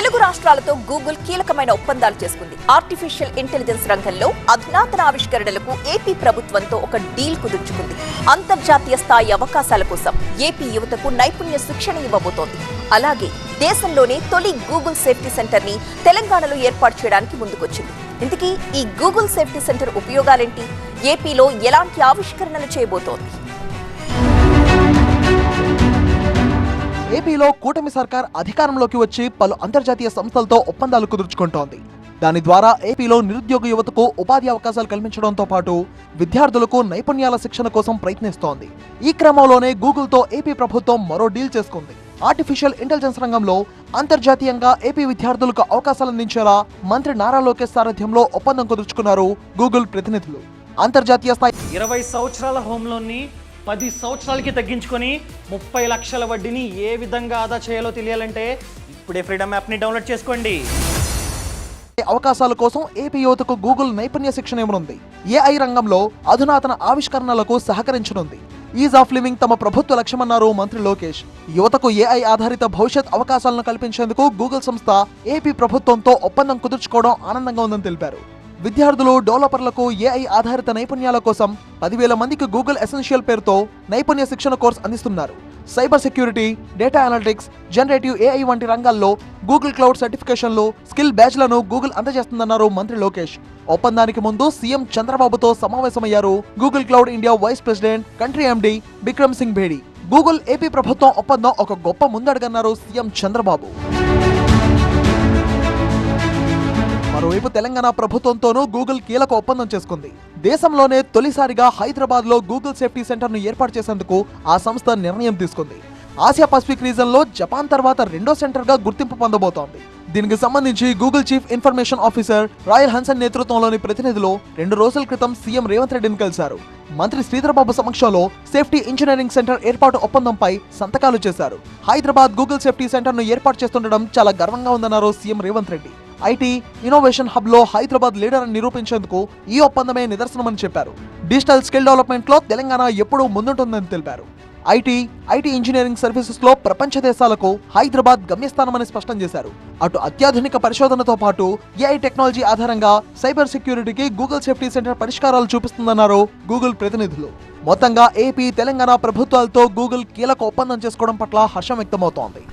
తెలుగు రాష్ట్రాలతో గూగుల్ కీలకమైన ఒప్పందాలు చేసుకుంది. ఆర్టిఫిషియల్ ఇంటెలిజెన్స్ రంగంలో అధునాతన ఆవిష్కరణలకు ఏపీ ప్రభుత్వంతో ఒక డీల్ కుదుర్చుకుంది. అంతర్జాతీయ స్థాయి అవకాశాల కోసం ఏపీ యువతకు నైపుణ్య శిక్షణ ఇవ్వబోతోంది. అలాగే దేశంలోనే తొలి గూగుల్ సేఫ్టీ సెంటర్ ని తెలంగాణలో ఏర్పాటు చేయడానికి ముందుకొచ్చింది. ఇంతకీ ఈ గూగుల్ సేఫ్టీ సెంటర్ ఉపయోగాలేంటి? ఏపీలో ఎలాంటి ఆవిష్కరణలు చేయబోతోంది? ఏపీలో కూటమి సర్కార్ అధికారంలోకి వచ్చి పలు అంతర్జాతీయ సంస్థలతో ఒప్పందాలు కుదుర్చుకుంటోంది. దాని ద్వారా ఏపీలో నిరుద్యోగ యువతకు ఉపాధి అవకాశాలు కల్పించడంతో పాటు విద్యార్థులకు నైపుణ్యాల శిక్షణ కోసం ప్రయత్నిస్తోంది. ఈ క్రమంలోనే గూగుల్తో ఏపీ ప్రభుత్వం మరో డీల్ చేసుకుంది. ఆర్టిఫిషియల్ ఇంటెలిజెన్స్ రంగంలో అంతర్జాతీయంగా ఏపీ విద్యార్థులకు అవకాశాలు అందించేలా మంత్రి నారా లోకేష్ సారథ్యంలో ఒప్పందం కుదుర్చుకున్నారు గూగుల్ ప్రతినిధులు. అంతర్జాతీయ స్థాయి 20 సంవత్సరాల హోమ్ లోన్ని 10 సంవత్సరాలకి తగ్గించుకొని 30 లక్షల వడ్డీని ఏ విధంగా ఆదా చేయాలో తెలియాలంటే ఇప్పుడే ఫ్రీడమ్ యాప్ని డౌన్లోడ్ చేసుకోండి. అవకాశాల కోసం ఏపీ యువతకు గూగుల్ నైపుణ్య శిక్షణ ఇవ్వనుంది. ఏఐ రంగంలో అధునాతన ఆవిష్కరణలకు సహకరించనుంది. ఈజ్ ఆఫ్ లివింగ్ తమ ప్రభుత్వ లక్ష్యమన్నారు మంత్రి లోకేష్. యువతకు ఏఐ ఆధారిత భవిష్యత్ అవకాశాలను కల్పించేందుకు గూగుల్ సంస్థ ఏపీ ప్రభుత్వంతో ఒప్పందం కుదుర్చుకోవడం ఆనందంగా ఉందని తెలిపారు. విద్యార్థులు, డెవలపర్లకు ఏఐ ఆధారిత నైపుణ్యాల కోసం 10,000 మందికి గూగుల్ ఎసెన్షియల్ పేరుతో నైపుణ్య శిక్షణ కోర్సు అందిస్తున్నారు. Cyber security, data analytics, generative AI వంటి రంగాల్లో గూగుల్ క్లౌడ్ సర్టిఫికేషన్లు, స్కిల్ బ్యాచ్లను గూగుల్ అందజేస్తుందన్నారు మంత్రి లోకేష్. ఒప్పందానికి ముందు సీఎం చంద్రబాబుతో సమావేశమయ్యారు Google cloud India vice president, country MD Bikram Singh Bhedi. Google AP ప్రభుత్వం ఒప్పందం ఒక గొప్ప ముందడుగన్నారు సీఎం చంద్రబాబు. మరోవైపు తెలంగాణ ప్రభుత్వంతోనూ గూగుల్ కీలక ఒప్పందం చేసుకుంది. దేశంలోనే తొలిసారిగా హైదరాబాద్ లో గూగుల్ సేఫ్టీ సెంటర్ ను ఏర్పాటు చేసేందుకు ఆ సంస్థ నిర్ణయం తీసుకుంది. ఆసియా పసిఫిక్ రీజన్ లో జపాన్ తర్వాత రెండో సెంటర్ గా గుర్తింపు పొందబోతోంది. దీనికి సంబంధించి Google chief information officer royal Hansen నేతృత్వంలోని ప్రతినిధులు 2 రోజుల క్రితం సీఎం రేవంత్ రెడ్డిని కలిశారు. మంత్రి శ్రీధర్బాబు సమక్షంలో సేఫ్టీ ఇంజనీరింగ్ సెంటర్ ఏర్పాటు ఒప్పందంపై సంతకాలు చేశారు. హైదరాబాద్ గూగుల్ సేఫ్టీ సెంటర్ ను ఏర్పాటు చేస్తుండడం చాలా గర్వంగా ఉందన్నారు CM Revanth Reddy. IT innovation hub లో హైదరాబాద్ లీడర్ అని నిరూపించేందుకు ఈ ఒప్పందమే నిదర్శనమని చెప్పారు. డిజిటల్ స్కిల్ డెవలప్మెంట్ లో తెలంగాణ ఎప్పుడూ ముందుంటుందని తెలిపారు. ఐటీ ఇంజనీరింగ్ సర్వీసెస్ లో ప్రపంచ దేశాలకు హైదరాబాద్ గమ్యస్థానమని స్పష్టం చేశారు. అటు అత్యాధునిక పరిశోధనతో పాటు ఏఐ టెక్నాలజీ ఆధారంగా సైబర్ సెక్యూరిటీకి గూగుల్ సేఫ్టీ సెంటర్ పరిష్కారాలు చూపిస్తుందన్నారు గూగుల్ ప్రతినిధులు. మొత్తంగా ఏపీ, తెలంగాణ ప్రభుత్వాలతో గూగుల్ కీలక ఒప్పందం చేసుకోవడం పట్ల హర్షం వ్యక్తమవుతోంది.